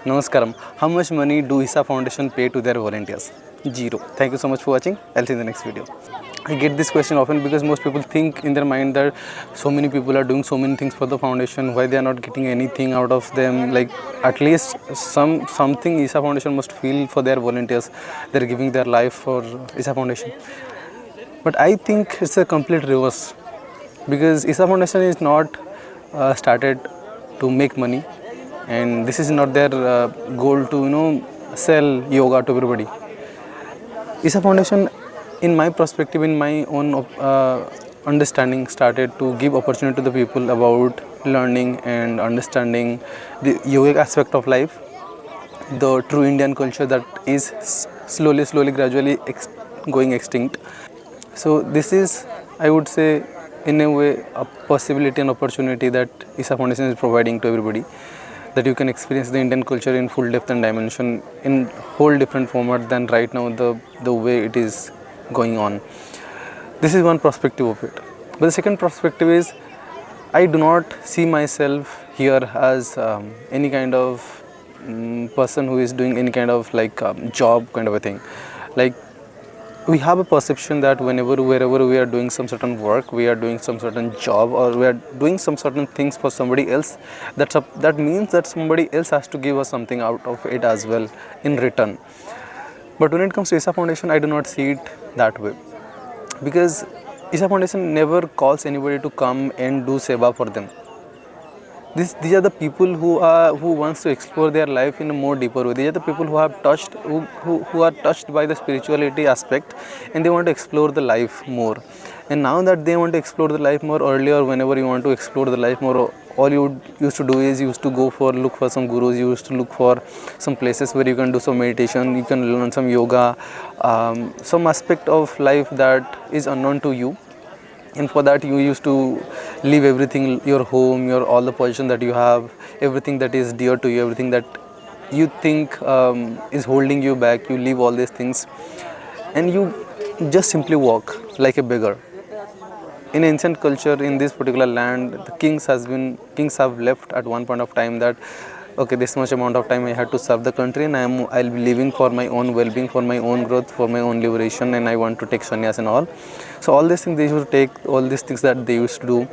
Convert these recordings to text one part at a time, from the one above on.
Namaskaram. How much money do Isha Foundation pay to their volunteers? Zero. Thank you so much for watching. I'll see you in the next video. I get this question often because most people think in their mind that so many people are doing so many things for the foundation, why they are not getting anything out of them. Like at least something Isha Foundation must feel for their volunteers. They're giving their life for Isha Foundation. But I think it's a complete reverse, because Isha Foundation is not started to make money, and this is not their goal to sell yoga to everybody. Isha Foundation, in my perspective, in my own understanding, started to give opportunity to the people about learning and understanding the yogic aspect of life, the true Indian culture that is slowly, gradually going extinct. So this is, I would say, in a way, a possibility and opportunity that Isha Foundation is providing to everybody, that you can experience the Indian culture in full depth and dimension in whole different format than right now the way it is going on. This is one perspective of it. But the second perspective is, I do not see myself here as any kind of person who is doing any kind of job kind of a thing. Like, we have a perception that wherever we are doing some certain work, we are doing some certain job, or we are doing some certain things for somebody else, that means that somebody else has to give us something out of it as well in return. But when it comes to Isha Foundation, I do not see it that way, because Isha Foundation never calls anybody to come and do seva for them. These are the people who wants to explore their life in a more deeper way. These are the people who have touched who are touched by the spirituality aspect, and they want to explore the life more. And now that they want to explore the life more, earlier whenever you want to explore the life more, all you used to do is you used to look for some gurus. You used to look for some places where you can do some meditation, you can learn some yoga, some aspect of life that is unknown to you. And for that you used to leave everything, your home, your all the possession that you have, everything that is dear to you, everything that you think is holding you back. You leave all these things and you just simply walk like a beggar. In ancient culture, in this particular land, the kings have left at one point of time that, okay, this much amount of time I had to serve the country, and I'll be living for my own well-being, for my own growth, for my own liberation, and I want to take sannyas and all. So all these things they used to take, all these things that they used to do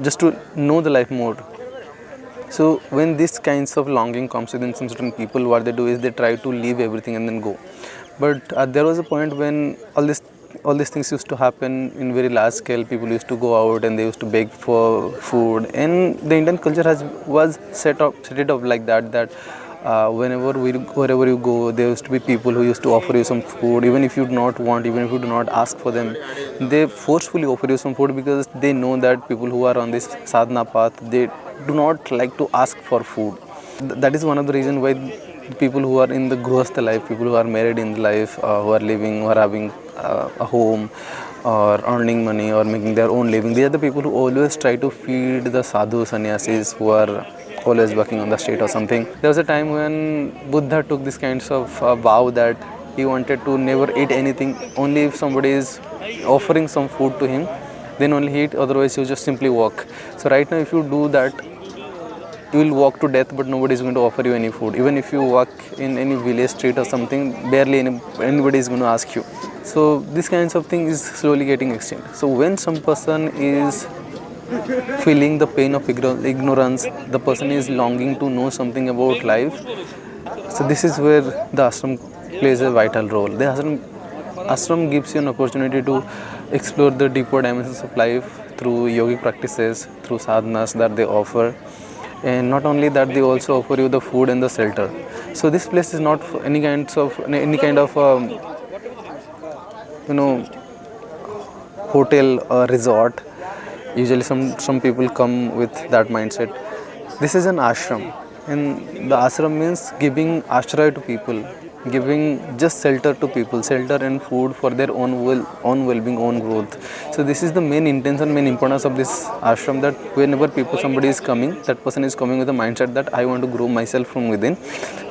just to know the life more. So when these kinds of longing comes within some certain people, what they do is they try to leave everything and then go. But there was a point when all these things used to happen in very large scale. People used to go out and they used to beg for food, and the Indian culture was set it up like that wherever you go, there used to be people who used to offer you some food, even if you do not want, even if you do not ask for them. They forcefully offer you some food, because they know that people who are on this sadhana path, they do not like to ask for food. That is one of the reasons why people who are in the grihastha life, people who are married in life, who are living, who are having a home, or earning money, or making their own living, they are the people who always try to feed the sadhu sannyasis who are always working on the street or something. There was a time when Buddha took this kinds of vow that he wanted to never eat anything, only if somebody is offering some food to him, then only he eat, otherwise you just simply walk. So right now, if you do that, you will walk to death, but nobody is going to offer you any food. Even if you walk in any village street or something, barely anybody is going to ask you. So this kinds of thing is slowly getting extinct. So when some person is feeling the pain of ignorance, the person is longing to know something about life, so this is where the ashram plays a vital role. The ashram gives you an opportunity to explore the deeper dimensions of life through yogic practices, through sadhanas that they offer. And not only that, they also offer you the food and the shelter. So this place is not any kind of hotel or resort. Usually some people come with that mindset. This is an ashram, and the ashram means giving ashray to people, giving just shelter to people, shelter and food for their own well-being, own growth. So this is the main intention, main importance of this ashram, that whenever somebody is coming, that person is coming with a mindset that I want to grow myself from within.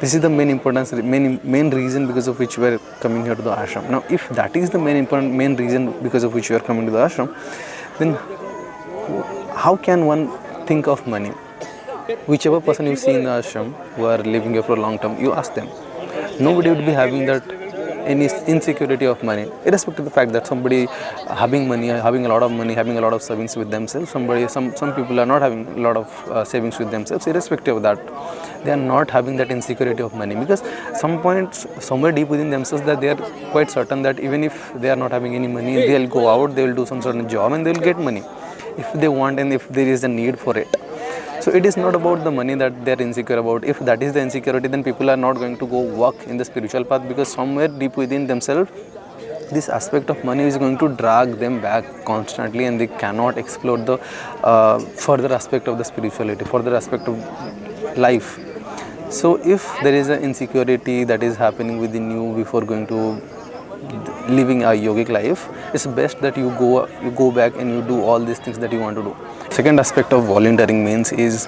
This is the main importance, main reason because of which we are coming here to the ashram. Now, if that is the main reason because of which you are coming to the ashram, then how can one think of money? Whichever person you see in the ashram who are living here for a long term, you ask them. Nobody would be having that any insecurity of money, irrespective of the fact that somebody having money, having a lot of money, having a lot of savings with themselves. Some people are not having a lot of savings with themselves. Irrespective of that, they are not having that insecurity of money, because some points somewhere deep within themselves that they are quite certain that even if they are not having any money, they'll go out, they will do some sort of job, and they'll get money if they want and if there is a need for it. So it is not about the money that they are insecure about. If that is the insecurity, then people are not going to go walk in the spiritual path, because somewhere deep within themselves, this aspect of money is going to drag them back constantly, and they cannot explore the further aspect of the spirituality, further aspect of life. So if there is an insecurity that is happening within you before going to living a yogic life, it's best that you go back and you do all these things that you want to do. Second aspect of volunteering means is,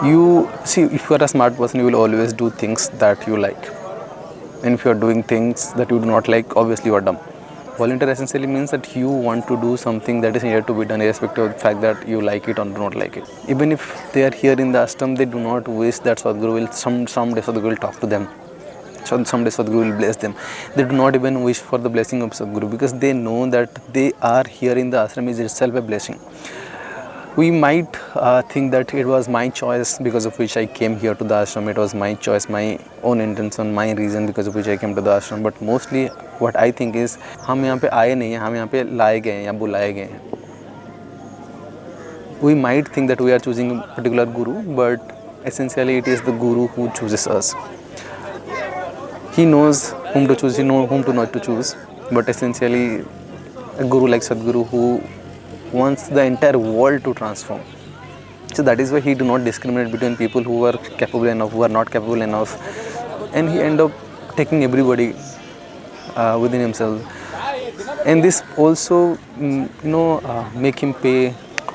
you see, if you are a smart person, you will always do things that you like, and if you are doing things that you do not like, obviously you are dumb. Volunteer essentially means that you want to do something that is needed to be done, irrespective of the fact that you like it or do not like it. Even if they are here in the ashram, they do not wish that Sadhguru will someday Sadhguru will talk to them. So someday Sadhguru will bless them. They do not even wish for the blessing of Sadhguru, because they know that they are here in the ashram is itself a blessing. We might think that it was my choice because of which I came here to the ashram. It was my choice, my own intention, my reason because of which I came to the ashram. But mostly what I think is, हम यहाँ पे आए नहीं हैं, हम यहाँ पे लाए गए हैं या बुलाए गए हैं. We might think that we are choosing a particular guru, but essentially it is the guru who chooses us. He knows whom to choose, he knows whom to not to choose. But essentially, a guru like Sadhguru who wants the entire world to transform. So that is why he do not discriminate between people who are capable enough, who are not capable enough, and he end up taking everybody within himself. And this also, make him pay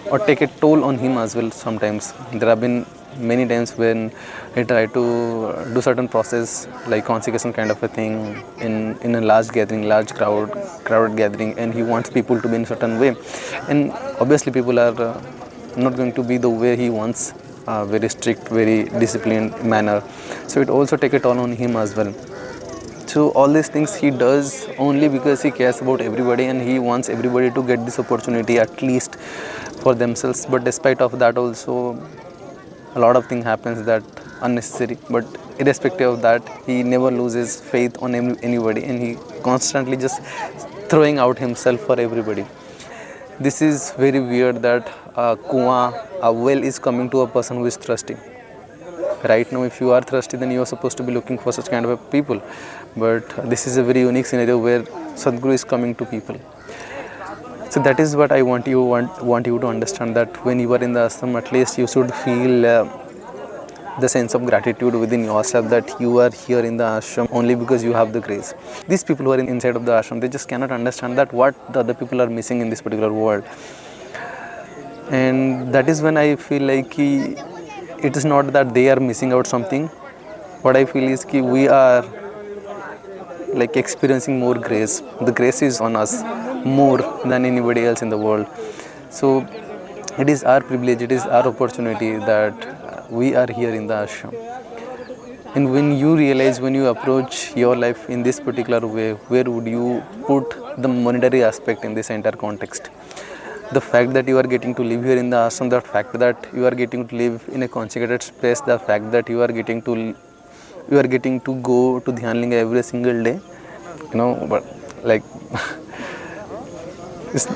or take a toll on him as well. Sometimes there have been many times when he tried to do certain process like consecration kind of a thing in a large gathering, crowded gathering, and he wants people to be in a certain way, and obviously people are not going to be the way he wants, very strict, very disciplined manner. So it also take a toll on him as well. So all these things he does only because he cares about everybody, and he wants everybody to get this opportunity at least for themselves. But despite of that also, a lot of things happens that unnecessary, but irrespective of that, he never loses faith on anybody, and he constantly just throwing out himself for everybody. This is very weird that a well is coming to a person who is thirsty. Right now, if you are thirsty, then you are supposed to be looking for such kind of a people. But this is a very unique scenario where Sadhguru is coming to people. So that is what I want you to understand, that when you are in the ashram, at least you should feel the sense of gratitude within yourself that you are here in the ashram only because you have the grace. These people who are inside of the ashram, they just cannot understand that what the other people are missing in this particular world. And that is when I feel like it is not that they are missing out something. What I feel is we are like experiencing more grace. The grace is on us more than anybody else in the world. So it is our privilege, it is our opportunity that we are here in the ashram. And when you realize, when you approach your life in this particular way, where would you put the monetary aspect in this entire context? The fact that you are getting to live here in the ashram, the fact that you are getting to live in a consecrated space, the fact that you are getting to go to Dhyanlinga every single day, but like it's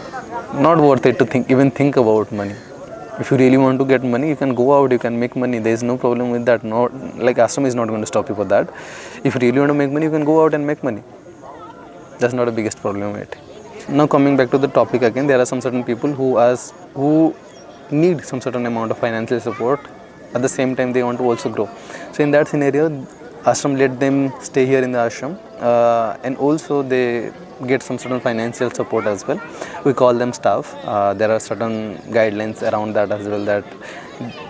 not worth it to even think about money. If you really want to get money, you can go out, you can make money. There is no problem with that. Not like ashram is not going to stop you for that. If you really want to make money, you can go out and make money. That's not the biggest problem with it. Now coming back to the topic again, there are some certain people who need some certain amount of financial support. At the same time, they want to also grow. So in that scenario, ashram let them stay here in the ashram, and also they get some certain financial support as well. We call them staff. There are certain guidelines around that as well, that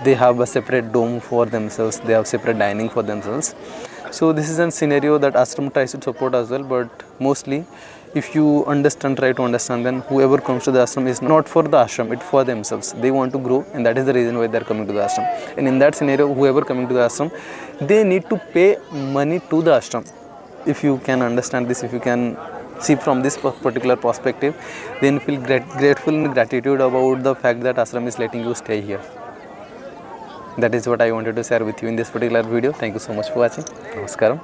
they have a separate dome for themselves, they have separate dining for themselves. So this is a scenario that ashram tries to support as well, but mostly if you try to understand, then whoever comes to the ashram is not for the ashram, it's for themselves. They want to grow, and that is the reason why they are coming to the ashram. And in that scenario, whoever coming to the ashram, they need to pay money to the ashram. If you can understand this, if you can see from this particular perspective, then feel grateful and gratitude about the fact that ashram is letting you stay here. That is what I wanted to share with you in this particular video. Thank you so much for watching. Namaskaram.